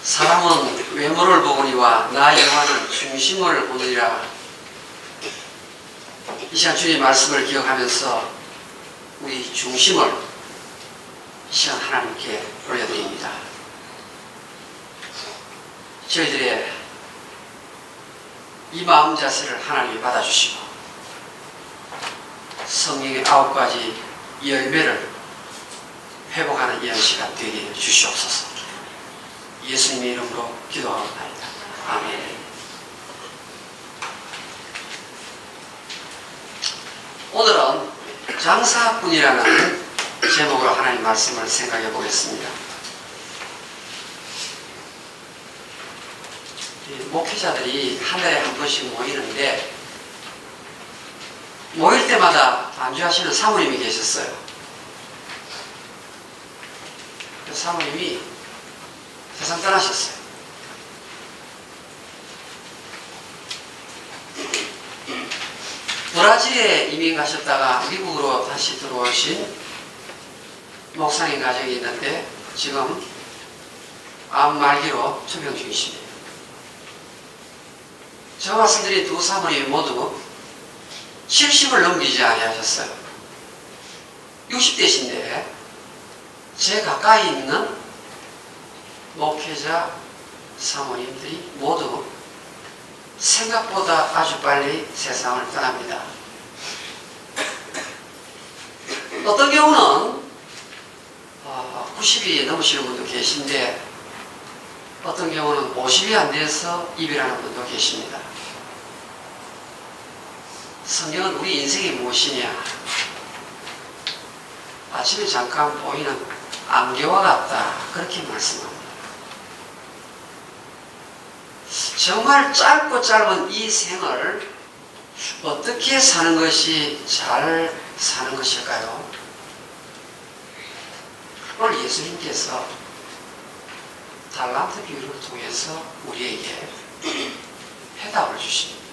사람은 외모를 보거니와 나 여호와는 중심을 보느니라. 이 시간 주님의 말씀을 기억하면서 우리 중심을 이 시간 하나님께 올려드립니다. 저희들의 이 마음 자세를 하나님이 받아주시고 성령의 9가지 열매를 회복하는 이런 시간 되게 주시옵소서. 예수님의 이름으로 기도하옵나이다. 아멘. 오늘은 장사꾼이라는 제목으로 하나님 말씀을 생각해 보겠습니다. 목회자들이 한 달에 한 번씩 모이는데 모일 때마다 안주하시는 사모님이 계셨어요. 그 사모님이 세상 떠나셨어요. 브라질에 이민 가셨다가 미국으로 다시 들어오신 목사님 가정이 있는데 지금 암 말기로 투병 중이십니다. 제가 말씀드린 두 사모님이 모두 70을 넘기지 아니하셨어요. 60대신데 제 가까이 있는 목회자 사모님들이 모두 생각보다 아주 빨리 세상을 떠납니다. 어떤 경우는 90이 넘으시는 분도 계신데 어떤 경우는 50이 안 돼서 이별하는 분도 계십니다. 성경은 우리 인생이 무엇이냐? 아침에 잠깐 보이는 안개와 같다. 그렇게 말씀합니다. 정말 짧고 짧은 이 생을 어떻게 사는 것이 잘 사는 것일까요? 오늘 예수님께서 달란트 비유를 통해서 우리에게 해답을 주십니다.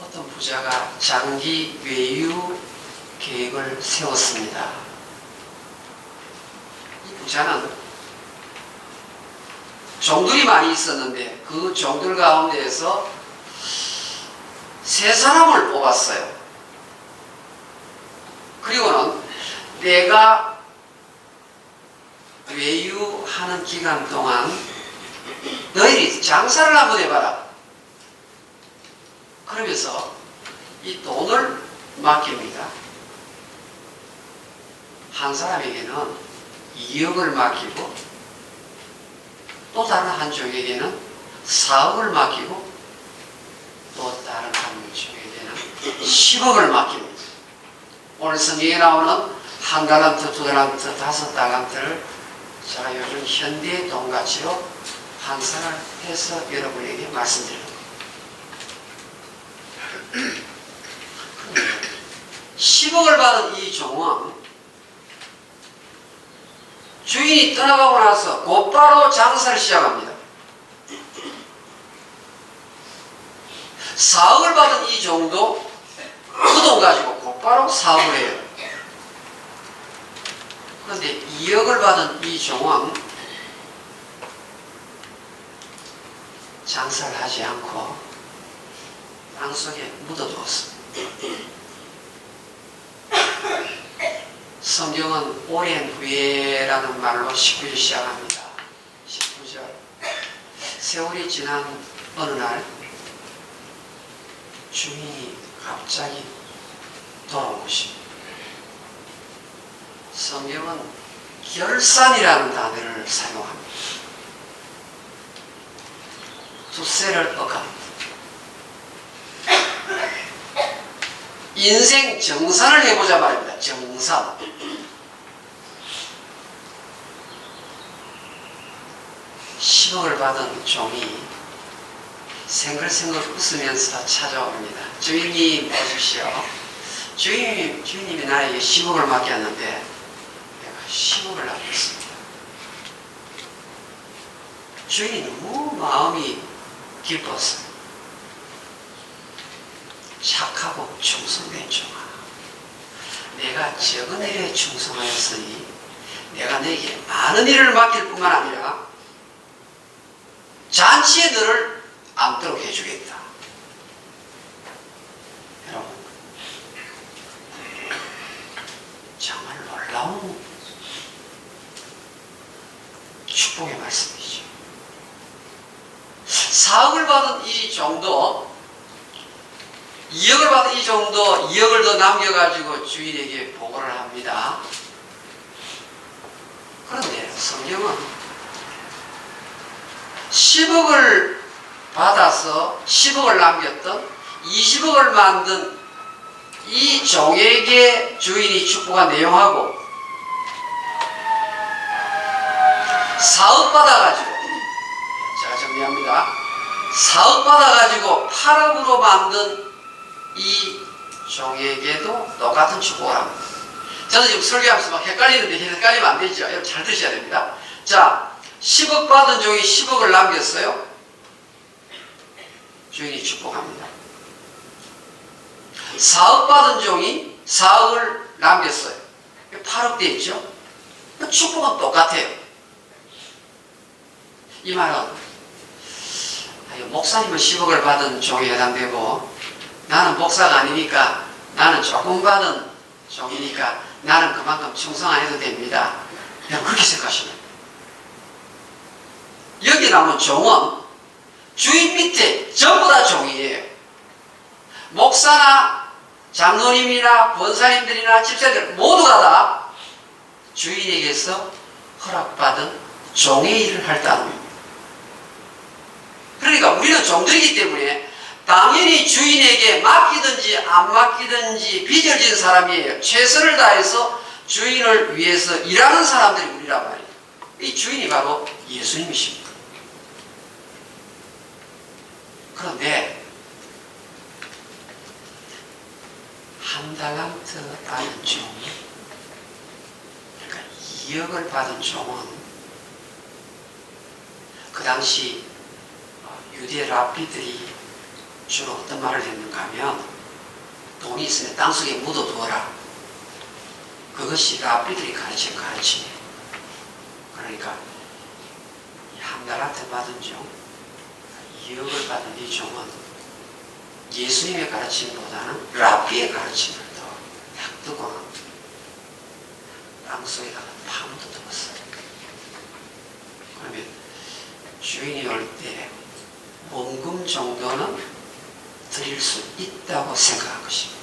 어떤 부자가 장기 외유 계획을 세웠습니다. 이 부자는 종들이 많이 있었는데 그 종들 가운데에서 세 사람을 뽑았어요. 그리고는 내가 외유하는 기간 동안 너희들이 장사를 한번 해봐라. 그러면서 이 돈을 맡깁니다. 한 사람에게는 2억을 맡기고 또 다른 한 종에게는 4억을 맡기고 또 다른 한 종에게는 10억을 맡깁니다. 오늘 성경에 나오는 한 달란트, 두 달란트, 5달란트를 제가 요즘 현대 돈가치로 환산을 해서 여러분에게 말씀드립니다. 10억을 받은 이 종은 주인이 떠나가고 나서 곧바로 장사를 시작합니다. 4억을 받은 이 종도 그 돈 가지고 곧바로 사업을 해요. 그런데 2억을 받은 이 종은 장사를 하지 않고 땅속에 묻어두었습니다. 성경은 오랜 후에라는 말로 19절 시작합니다. 19절. 세월이 지난 어느 날 주인이 갑자기 돌아온 것입니다. 성경은 결산이라는 단어를 사용합니다. 두세를 억합니다. 인생 정산을 해보자 말입니다. 정산. (10억을) 받은 종이 생글생글 웃으면서 찾아옵니다. 주인님 오십시오. 주인님이 나에게 10억을 맡겼는데 내가 10억을 남겼습니다. 주인이 너무 마음이 기뻤어요. 착하고 충성된 종아, 내가 적은 일에 충성하였으니 내가 너에게 많은 일을 맡길 뿐만 아니라 잔치에 너를 앉도록 해주겠다. 여러분, 정말 놀라운 축복의 말씀이죠. 4억을 받은 이 정도, 2억을 받은 이 정도, 2억을 더 남겨가지고 주인에게 보고를 합니다. 그런데 성경은 10억을 받아서 10억을 남겼던 20억을 만든 이 종에게 주인이 축복한 내용하고 4억 받아가지고, 제가 정리합니다. 4억 받아가지고 8억으로 만든 이 종에게도 똑같은 축복을 합니다. 저는 지금 설교하면서 막 헷갈리는데 헷갈리면 안 되죠. 여러분 잘 드셔야 됩니다. 자, 10억 받은 종이 10억을 남겼어요. 주인이 축복합니다. 4억 받은 종이 4억을 남겼어요. 8억 돼 있죠. 축복은 똑같아요. 이 말은 목사님은 10억을 받은 종에 해당되고 나는 목사가 아니니까, 나는 조금 받은 종이니까 나는 그만큼 충성 안 해도 됩니다. 그냥 그렇게 생각하시면, 여기 나오는 종은 주인 밑에 전부 다 종이에요. 목사나 장로님이나 권사님들이나 집사님들 모두가 다 주인에게서 허락받은 종의 일을 할 따름입니다. 그러니까 우리는 종들이기 때문에 당연히 주인에게 맡기든지 안 맡기든지 빚을 진 사람이에요. 최선을 다해서 주인을 위해서 일하는 사람들이 우리란 말이에요. 이 주인이 바로 예수님이십니다. 그런데 한 달란트 받은 종, 그러니까 2억을 받은 종은 그 당시 유대 랍비들이 주로 어떤 말을 했는가 하면, 돈이 있으면 땅속에 묻어두어라. 그것이 랍비들이 가르친 가르침이에요. 그러니까 한 달란트 받은 종, 2억을 받은 이 종은 예수님의 가르침보다는 랍비의 가르침을 더 약두고 땅속에다가 파묻어 두었어요. 그러면 주인이 올 때 원금 정도는 드릴 수 있다고 생각한 것입니다.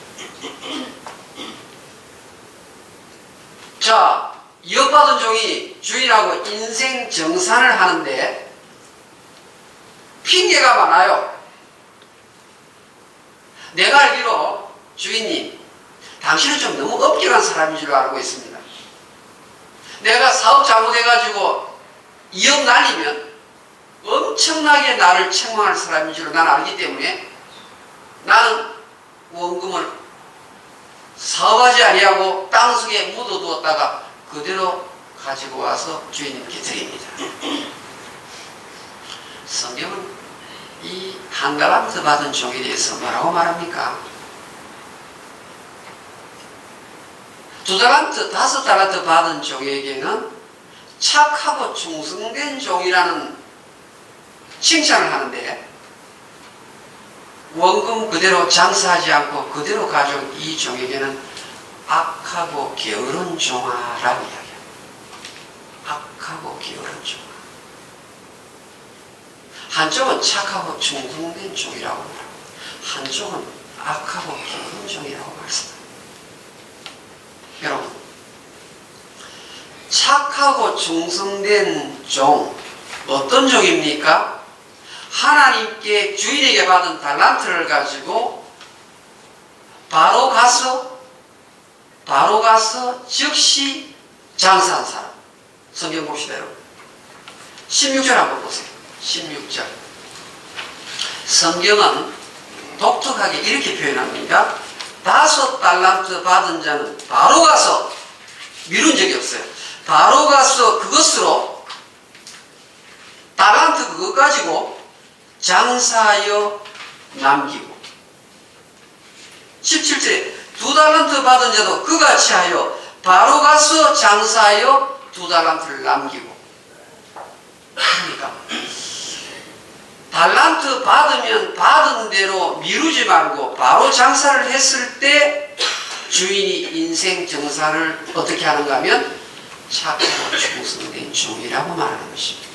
자, 2억 받은 종이 주인하고 인생 정산을 하는데 핑계가 많아요. 내가 알기로 주인님, 당신은 좀 너무 엄격한 사람인 줄 알고 있습니다. 내가 사업 잘못해가지고 2억 날리면 엄청나게 나를 책망할 사람인 줄 나는 알기 때문에 나는 원금을 사업하지 아니하고 땅속에 묻어두었다가 그대로 가지고 와서 주인님께 드립니다. 성경은 이 한 달란트 받은 종에 대해서 뭐라고 말합니까? 2달란트, 5달란트 받은 종에게는 착하고 충성된 종이라는 칭찬을 하는데, 원금 그대로 장사하지 않고 그대로 가져온 이 종에게는 악하고 게으른 종아라고 이야기합니다. 악하고 게으른 종아. 한쪽은 착하고 충성된 종이라고 말합니다. 한쪽은 악하고 게으른 종이라고 말씀합니다. 여러분, 착하고 충성된 종, 어떤 종입니까? 하나님께 주인에게 받은 달란트를 가지고 바로 가서 즉시 장사한 사람. 성경 봅시다, 여러분. 16절 한번 보세요. 16절. 성경은 독특하게 이렇게 표현합니다. 5달란트 받은 자는 바로 가서, 미룬 적이 없어요. 바로 가서 그것으로 달란트 그것 가지고 장사하여 남기고, 17절에 2달란트 받은 자도 그같이 하여 바로 가서 장사하여 2달란트를 남기고. 그러니까 달란트 받으면 받은 대로 미루지 말고 바로 장사를 했을 때 주인이 인생 정산을 어떻게 하는가 하면 착하고 충성된 종이라고 말하는 것입니다.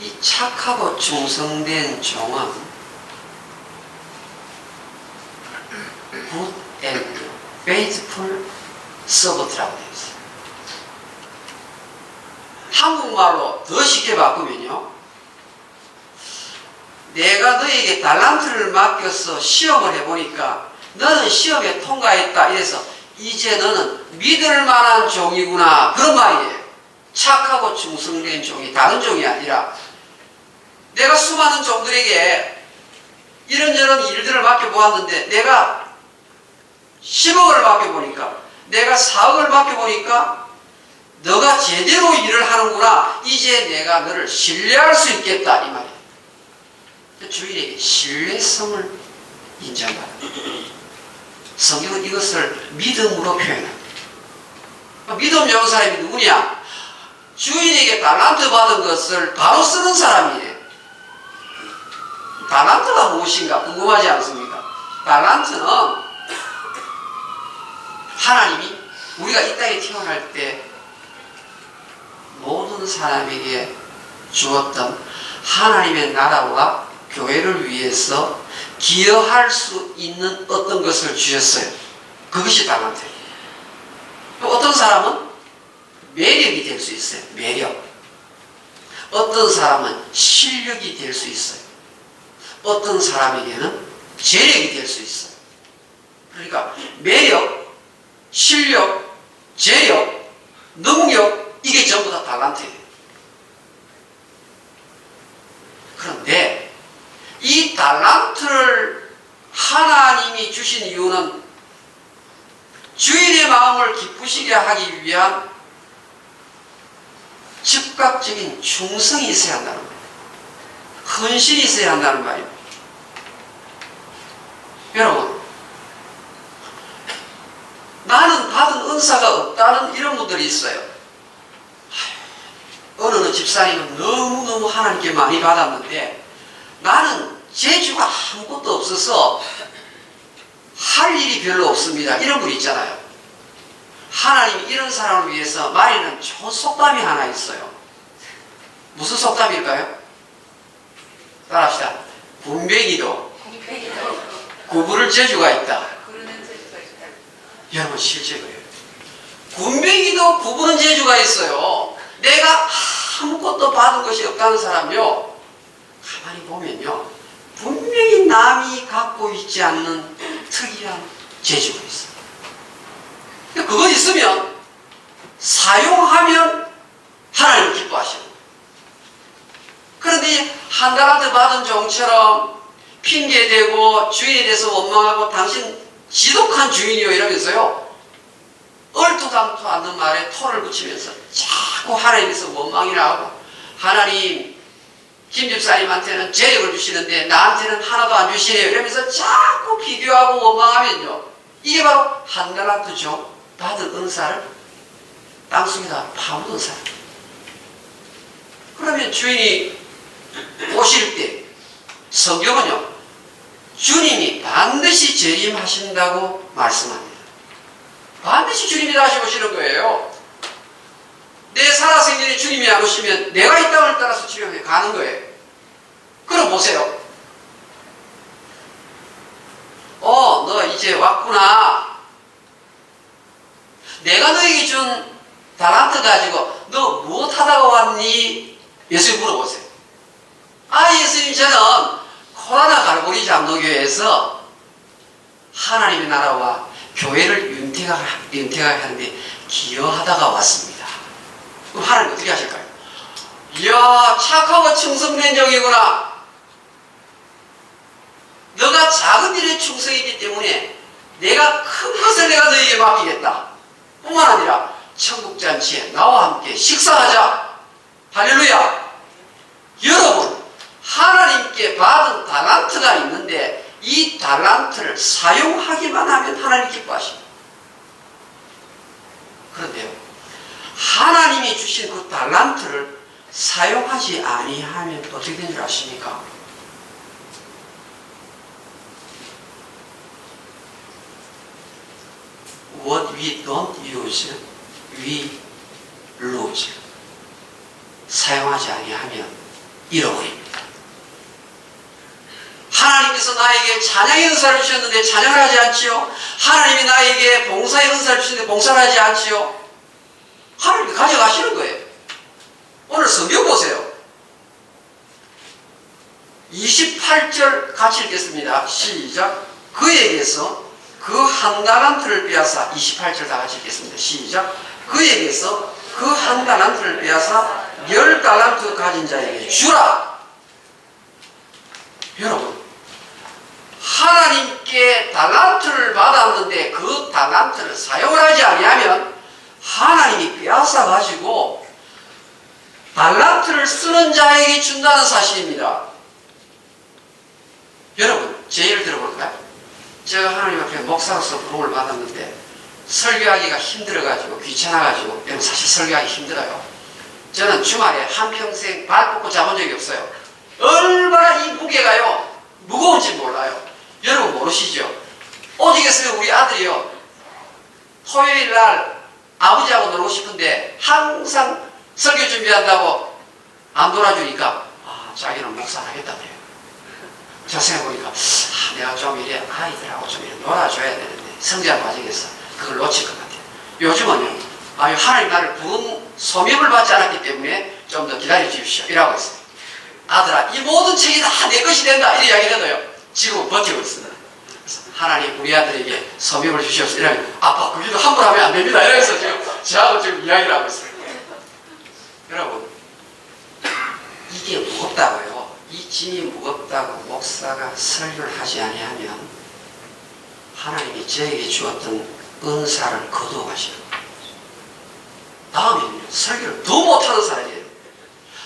이 착하고 충성된 종은 good and faithful servant라고 되어 있어요. 한국말로 더 쉽게 바꾸면요, 내가 너에게 달란트를 맡겨서 시험을 해보니까 너는 시험에 통과했다. 이래서 이제 너는 믿을 만한 종이구나, 그런 말이에요. 착하고 충성된 종이 다른 종이 아니라, 내가 수많은 종들에게 이런저런 일들을 맡겨보았는데 내가 10억을 맡겨보니까, 내가 4억을 맡겨보니까 너가 제대로 일을 하는구나, 이제 내가 너를 신뢰할 수 있겠다, 이 말이에요. 주인에게 신뢰성을 인정받는, 성경은 이것을 믿음으로 표현합니다. 믿음 좋은 사람이 누구냐? 주인에게 달란트 받은 것을 바로 쓰는 사람이에요. 달란트가 무엇인가 궁금하지 않습니까? 달란트는 하나님이 우리가 이 땅에 태어날 때 모든 사람에게 주었던 하나님의 나라와 교회를 위해서 기여할 수 있는 어떤 것을 주셨어요. 그것이 달란트예요. 또 어떤 사람은 매력이 될 수 있어요. 매력. 어떤 사람은 실력이 될 수 있어요. 어떤 사람에게는 재력이 될 수 있어요. 그러니까 매력, 실력, 재력, 능력, 이게 전부 다 달란트예요. 그런데 이 달란트를 하나님이 주신 이유는 주인의 마음을 기쁘시게 하기 위한 즉각적인 충성이 있어야 한다는 거예요. 헌신이 있어야 한다는 말입니다. 여러분, 나는 받은 은사가 없다는 이런 분들이 있어요. 어느 집사님은 너무너무 하나님께 많이 받았는데 나는 재주가 아무것도 없어서 할 일이 별로 없습니다, 이런 분 있잖아요. 하나님이 이런 사람을 위해서 말하는 좋은 속담이 하나 있어요. 무슨 속담일까요? 따라합시다. 군뱅이도 구부를 재주가 있다. 여러분, 실제 그래요. 군뱅이도 구부는 재주가 있어요. 내가 아무것도 받은 것이 없다는 사람요, 가만히 보면요, 분명히 남이 갖고 있지 않는 특이한 재주가 있어요. 그거 있으면 사용하면 하나님 기뻐하시는 거예요. 그런데 한 달란트 받은 종처럼 핑계대고 주인에 대해서 원망하고 당신 지독한 주인이요 이러면서요, 얼토당토 않는 말에 토를 붙이면서 자꾸 하나님께서 원망이나 하고, 하나님 김 집사님한테는 재력을 주시는데 나한테는 하나도 안 주시네요 이러면서 자꾸 비교하고 원망하면요, 이게 바로 한 달란트 종 받은 은사를 땅속에다 파묻은 사람. 그러면 주인이 오실 때 성경은요, 주님이 반드시 재림하신다고 말씀합니다. 반드시 주님이 다시 오시는 거예요. 내 살아생전에 주님이 안 오시면 내가 이 땅을 따라서 지명해 가는 거예요. 그럼 보세요. 너 이제 왔구나. 내가 너에게 준 달란트 가지고 너 무엇 하다가 왔니? 예수님 물어보세요. 예수님, 저는 코로나 갈보리 장로교회에서 하나님의 나라와 교회를 윤택하게 하는데 기여하다가 왔습니다. 그럼 하나님 어떻게 하실까요? 이야, 착하고 충성된 종이구나. 너가 작은 일에 충성했기 때문에 내가 큰 것을 내가 너에게 맡기겠다. 뿐만 아니라 천국잔치에 나와 함께 식사하자. 할렐루야. 여러분, 하나님께 받은 달란트가 있는데 이 달란트를 사용하기만 하면 하나님 기뻐하십니다. 그런데요, 하나님이 주신 그 달란트를 사용하지 아니하면 어떻게 되는 줄 아십니까? What we don't use, we lose. 사용하지 아니하면 잃어버립니다. 하나님께서 나에게 찬양의 은사를 주셨는데 찬양을 하지 않지요? 하나님이 나에게 봉사의 은사를 주셨는데 봉사를 하지 않지요? 하나님이 가져가시는 거예요. 오늘 성경 보세요. 28절 같이 읽겠습니다. 시작. 그에게서 그 한 달란트를 빼앗아, 28절 다 같이 읽겠습니다. 시작. 그에게서 그 한 달란트를 빼앗아 10달란트 가진 자에게 주라. 여러분, 하나님께 달란트를 받았는데 그 달란트를 사용을 하지 아니하면 하나님이 빼앗아 가지고 달란트를 쓰는 자에게 준다는 사실입니다. 여러분, 제 예를 들어볼까요? 제가 하나님 앞에 목사로서 부름을 받았는데 설교하기가 힘들어가지고 귀찮아가지고, 여러분 사실 설교하기 힘들어요. 저는 주말에 한평생 발 뻗고 자본 적이 없어요. 얼마나 이 무게가요 무거운지 몰라요. 여러분 모르시죠? 오직했으면 우리 아들이요, 토요일날 아버지하고 놀고 싶은데 항상 설교 준비한다고 안 놀아주니까 자기는 목사 하겠다 그래요. 저 생각해보니까 내가 좀 이래 아이들하고 좀 이래 놀아줘야 되는데 성장 과정에서 그걸 놓칠 것 같아요. 요즘은요, 하나님 나를 부른 소명을 받지 않았기 때문에 좀 더 기다려 주십시오 이라고 했어요. 아들아, 이 모든 책이 다 내 것이 된다 이렇게 이야기해도요, 지금 버티고 있습니다. 그래서 하나님 우리 아들에게 소명을 주시옵소서 이러면, 아빠 그 일도 함부로 하면 안 됩니다 이러면서 지금 저하고 지금 이야기를 하고 있어요. 여러분, 이게 무겁다고요. 이 짐이 무겁다고 목사가 설교를 하지 아니하면 하나님이 저에게 주었던 은사를 거두어 가시는 거예요. 다음에는 설교를 더 못하는 사람이에요.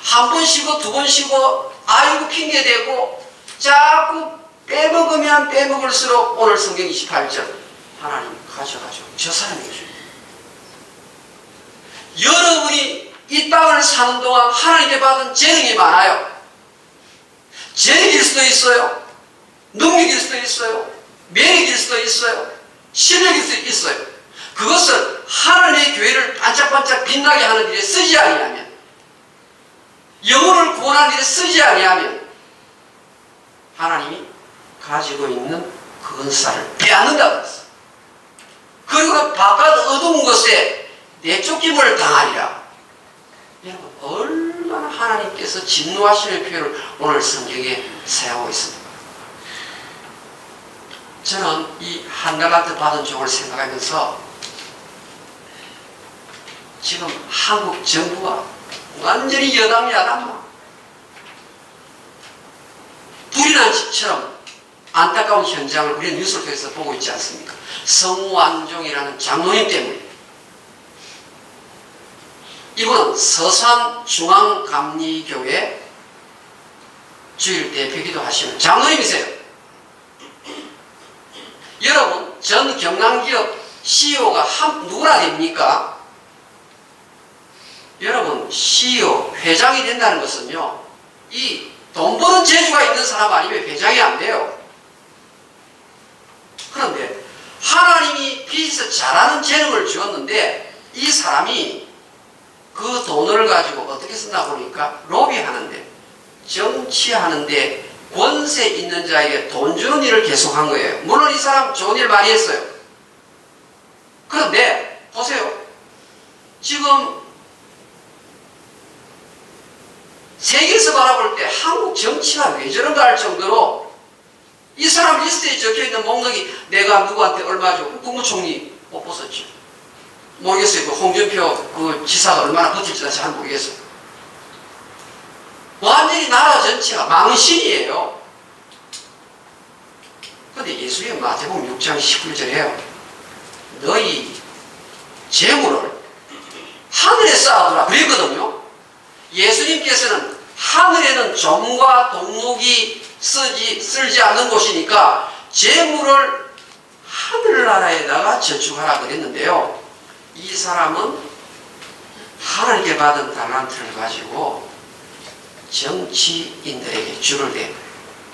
한 번 쉬고 두 번 쉬고 아이고 핑계대고 자꾸 빼먹으면 빼먹을수록 오늘 성경 28절 하나님 가져가죠. 저 사람이죠. 여러분이 이 땅을 사는 동안 하나님께 받은 재능이 많아요. 재능일 수도 있어요. 능력일 수도 있어요. 매력일 수도 있어요. 실력일 수도 있어요. 그것을 하나님의 교회를 반짝반짝 빛나게 하는 일에 쓰지 아니하면, 영혼을 구원하는 일에 쓰지 아니하면 하나님이 가지고 있는 그 은사를 빼앗는다고 했어요. 그리고 바깥 어두운 것에 내쫓김을 당하리라. 여러분, 얼마나 하나님께서 진노하시는 표현을 오늘 성경에 사용하고 있습니다. 저는 이 한 달란트 받은 종을 생각하면서 지금 한국 정부가 완전히 여당야당 불이 난 집처럼 안타까운 현장을 우리는 뉴스를 통해서 보고 있지 않습니까? 성완종이라는 장로님 때문에. 이분은 서산중앙감리교회 주일 대표기도 하시는 장로님이세요. 여러분, 전 경남기업 CEO가 누구나 됩니까? 여러분, CEO, 회장이 된다는 것은요, 이 돈 버는 재주가 있는 사람 아니면 회장이 안 돼요. 그런데 하나님이 비즈니스 잘하는 재능을 주었는데 이 사람이 그 돈을 가지고 어떻게 쓰나 보니까 로비하는데, 정치하는데 권세 있는 자에게 돈 주는 일을 계속한 거예요. 물론 이 사람 좋은 일 많이 했어요. 그런데 보세요. 지금 세계에서 바라볼 때 한국 정치가 왜 저런가 할 정도로 이 사람 리스트에 적혀있는 목록이 내가 누구한테 얼마 줘, 국무총리 못 벗었죠. 모르겠어요. 그 홍준표 그 지사가 얼마나 버틸지 잘 모르겠어요. 완전히 나라 전체가 망신이에요. 그런데 예수님 마태복음 6장 19절에요. 너희 재물을 하늘에 쌓아두라 그랬거든요. 예수님께서는 하늘에는 점과 동록이 쓸지 않는 곳이니까 재물을 하늘나라에다가 저축하라 그랬는데요. 이 사람은 하나님께 받은 달란트를 가지고 정치인들에게 줄을 대고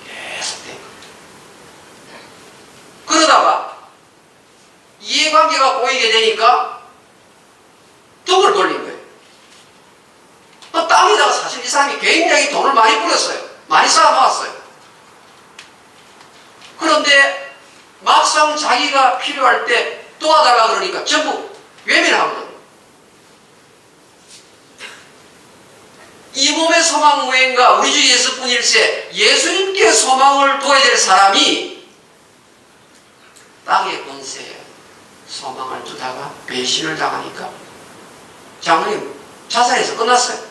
계속 대고 그러다가 이해관계가 꼬이게 되니까 등을 돌린 거예요. 땅에다가 사실 이 사람이 굉장히 돈을 많이 뿌렸어요. 많이 쌓아놓았어요. 그런데 막상 자기가 필요할 때 도와달라 그러니까 전부 외면하거든요. 이 몸의 소망 무행가 우리 주 예수뿐일세 예수님께 소망을 둬야 될 사람이 땅의 권세에 소망을 두다가 배신을 당하니까 장로님 자살해서 끝났어요.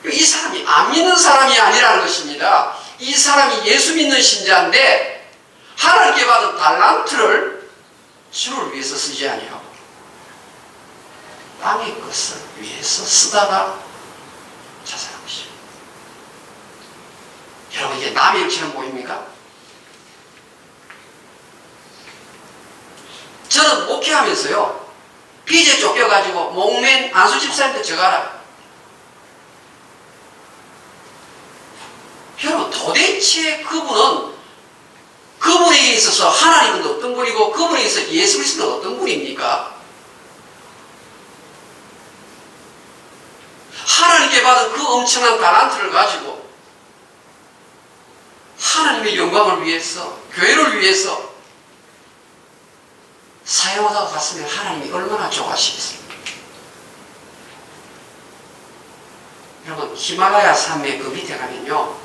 이 사람이 안 믿는 사람이 아니라는 것입니다. 이 사람이 예수 믿는 신자인데 하나님께 받은 달란트를 주를 위해서 쓰지 아니하고 땅의 것을 위해서 쓰다가 자살한 것입니다. 여러분 이게 남의 일처럼 보입니까? 저는 목회하면서요 빚에 쫓겨가지고 목맨 안수 집사님도 저거 알아요. 여러분 도대체 그분에게 있어서 하나님은 어떤 분이고 그분에게 있어서 예수 그리스도는 어떤 분입니까? 하나님께 받은 그 엄청난 달란트를 가지고 하나님의 영광을 위해서 교회를 위해서 사용하다가 갔으면 하나님이 얼마나 좋아하시겠습니까? 여러분 히말라야 산맥 그 밑에 가면요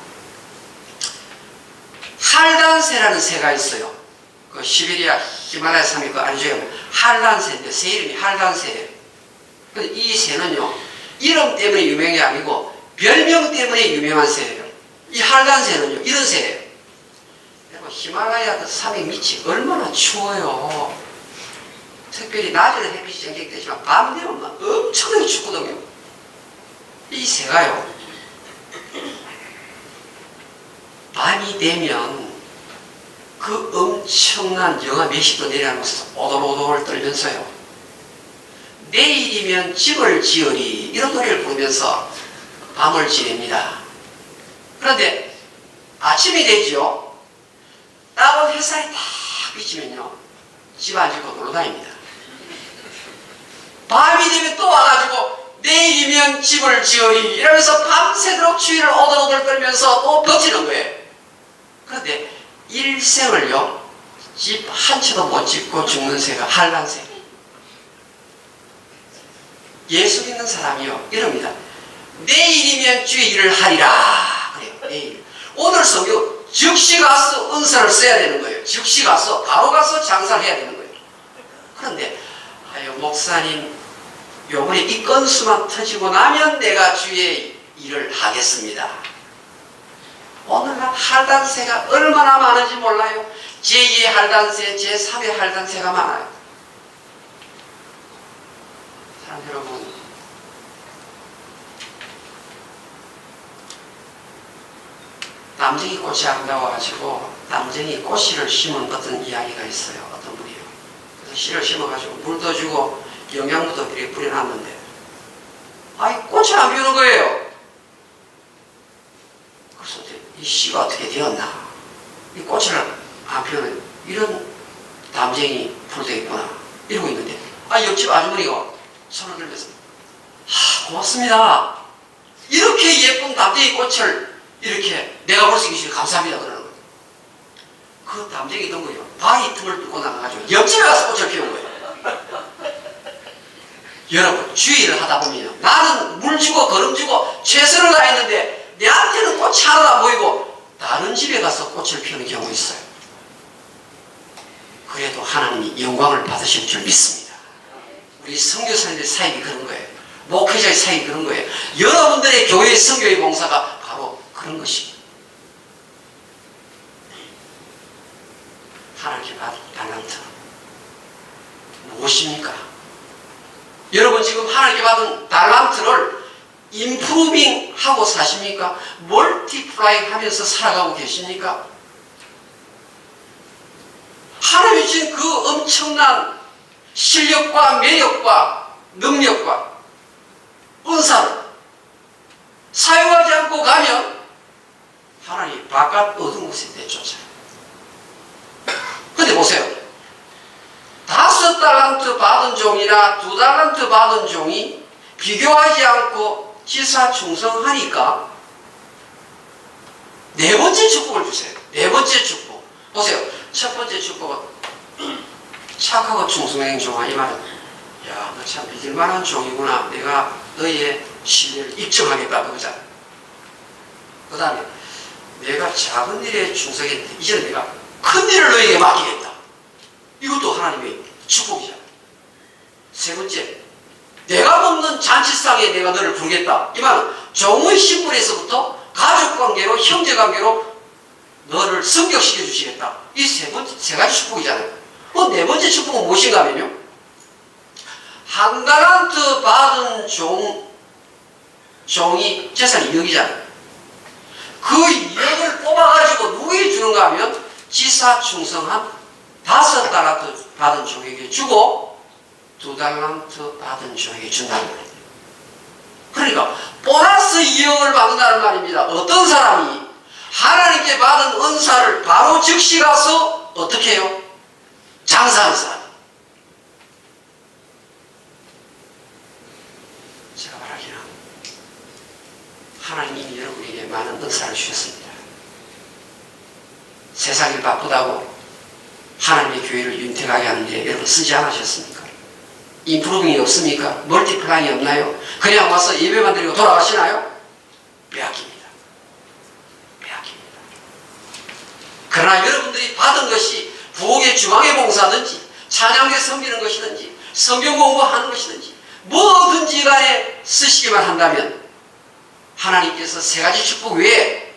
할단새라는 새가 있어요. 그 시베리아 히말라야 산맥 그 아래쪽에 가면 할단새인데 새 이름이 할단새예요. 근데 이 새는요 이름 때문에 유명한 게 아니고 별명 때문에 유명한 새예요. 이 할단새는요 이런 새예요. 여러분 히말라야 그 산맥 밑이 얼마나 추워요. 특별히 낮에는 햇빛이 정격되지만 밤 되면 막 엄청나게 춥거든요. 이 새가요 밤이 되면 그 엄청난 영하 몇십 도 내려가는 곳에서 오돌오돌 떨면서요 내일이면 집을 지으리 이런 노래를 부르면서 밤을 지냅니다. 그런데 아침이 되지요. 따가운 햇살이 딱 비치면요 집 안 짓고 놀러 다닙니다. 밤이 되면 또 와가지고 내일이면 집을 지으리 이러면서 밤새도록 추위를 오돌오돌 떨면서 또 버티는 거예요. 그런데 일생을요 집 한 채도 못 짓고 죽는 새가 할란새. 예수 믿는 사람이요 이럽니다. 내일이면 주의 일을 하리라 그래요. 내일 오늘 성경 즉시 가서 은사를 써야 되는 거예요. 즉시 가서 바로 가서 장사를 해야 되는 거예요. 그런데 아유 목사님 요번에 이 건수만 터지고 나면 내가 주의 일을 하겠습니다. 오늘날 할단새가 얼마나 많은지 몰라요. 제2의 할단새, 제3의 할단새가 많아요. 사랑 여러분, 남쟁이 꽃이 아름다워가지고 남쟁이 꽃씨를 심은 어떤 이야기가 있어요. 어떤 분이요. 그래서 씨를 심어가지고 물도 주고 영양분도 이렇게 뿌려놨는데 아이 꽃이 안 피우는 거예요. 그래서 이 씨가 어떻게 되었나? 이 꽃을 안 피우는 이런 담쟁이 풀도 있구나 이러고 있는데 옆집 아주머니가 손을 들면서 고맙습니다. 이렇게 예쁜 담쟁이 꽃을 이렇게 내가 볼 수 있게 감사합니다 그러는 거예요. 그 담쟁이 던 거예요. 바위 틈을 뚫고 나가가지고 옆집에 가서 꽃을 피운 거예요. 여러분 주의를 하다 보면 나는 물 주고 거름 주고 최선을 다했는데 내한테는 꽃이 하나도 안 보이고 다른 집에 가서 꽃을 피우는 경우 있어요. 그래도 하나님이 영광을 받으실 줄 믿습니다. 우리 선교사님들 사역이 그런 거예요. 목회자의 사역이 그런 거예요. 여러분들의 교회의 선교의 봉사가 바로 그런 것입니다. 하나님께 받은 달란트 무엇입니까? 여러분 지금 하나님께 받은 달란트를 임프루빙 하고 사십니까? 멀티플라잉 하면서 살아가고 계십니까? 하나님이 주신 그 엄청난 실력과 매력과 능력과 은사를 사용하지 않고 가면 하나님 바깥 어두운 곳에 내쫓아요. 근데 보세요. 5달란트 받은 종이나 2달란트 받은 종이 비교하지 않고 지사 충성하니까 네 번째 축복을 주세요. 네 번째 축복. 보세요. 첫 번째 축복은 착하고 충성된 종아, 이 말은 야, 너 참 믿을만한 종이구나. 내가 너의 신뢰를 입증하겠다. 그거잖아. 그 다음에 내가 작은 일에 충성했는데 이제는 내가 큰 일을 너에게 맡기겠다. 이것도 하나님의 축복이잖아. 세 번째, 내가 먹는 잔치상에 내가 너를 부르겠다. 이 말은 종의 신분에서부터 가족관계로 형제관계로 너를 성격시켜 주시겠다. 이 세 가지 축복이잖아요. 네 번째 축복은 무엇인가 하면요, 1달란트 받은 종이 재산이 2억이잖아요. 그 2억을 뽑아가지고 누구에게 주는가 하면 지사 충성한 5달란트 받은 종에게 주고 2달란트 받은 종에게 준다는 거예요. 그러니까 보너스 2억을 받는다는 말입니다. 어떤 사람이 하나님께 받은 은사를 바로 즉시 가서 어떻게 해요? 장사하는 사람. 제가 말하기는 하나님이 여러분에게 많은 은사를 주셨습니다. 세상이 바쁘다고 하나님의 교회를 윤택하게 하는데 여러분 쓰지 않으셨습니까? 인프루빙이 없습니까? 멀티플라잉이 없나요? 그냥 와서 예배만 드리고 돌아가시나요? 빼앗깁니다. 빼앗깁니다. 그러나 여러분들이 받은 것이 부엌의 중앙의 봉사든지 찬양에 섬기는 것이든지 성경 공부하는 것이든지 뭐든지 간에 쓰시기만 한다면 하나님께서 세 가지 축복 외에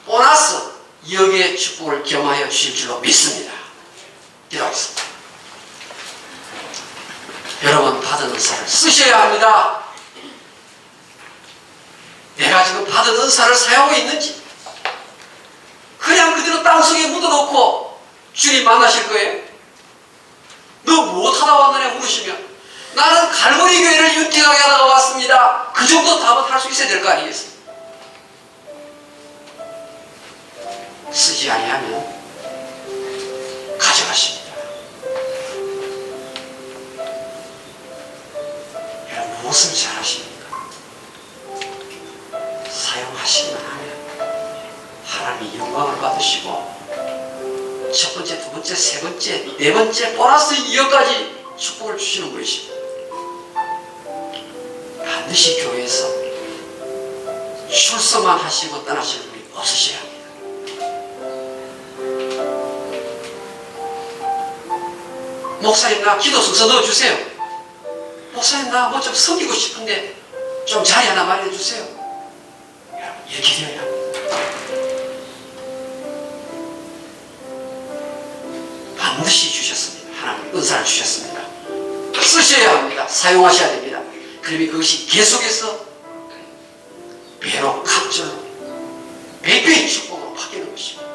보너스 2억의 축복을 겸하여 주실 줄로 믿습니다. 기도하겠습니다. 여러분, 받은 은사를 쓰셔야 합니다. 내가 지금 받은 은사를 사용하고 있는지 그냥 그대로 땅속에 묻어놓고 주님 만나실 거예요. 너 무엇하다 왔느냐 물으시면 나는 갈보리 교회를 윤택하게 하다가 왔습니다. 그 정도 답은 할 수 있어야 될 거 아니겠습니까? 쓰지 아니하면 가져가십니다. 여러분, 무엇을 잘하십니까? 사용하시기만 하면 하나님이 영광을 받으시고 첫 번째, 두 번째, 세 번째, 네 번째 보너스 2억까지 축복을 주시는 것입니다. 반드시 교회에서 출석만 하시고 떠나시는 분이 없으셔야 합니다. 목사님, 나 기도 순서 넣어주세요. 목사님, 나 뭐 좀 섬기고 싶은데 좀 자리 하나 마련해주세요. 이렇게 되어야 합니다. 반드시 주셨습니다. 하나님 은사를 주셨습니다. 쓰셔야 합니다. 사용하셔야 됩니다. 그러면 그것이 계속해서 배로, 갑절로, 백배의 축복으로 바뀌는 것입니다.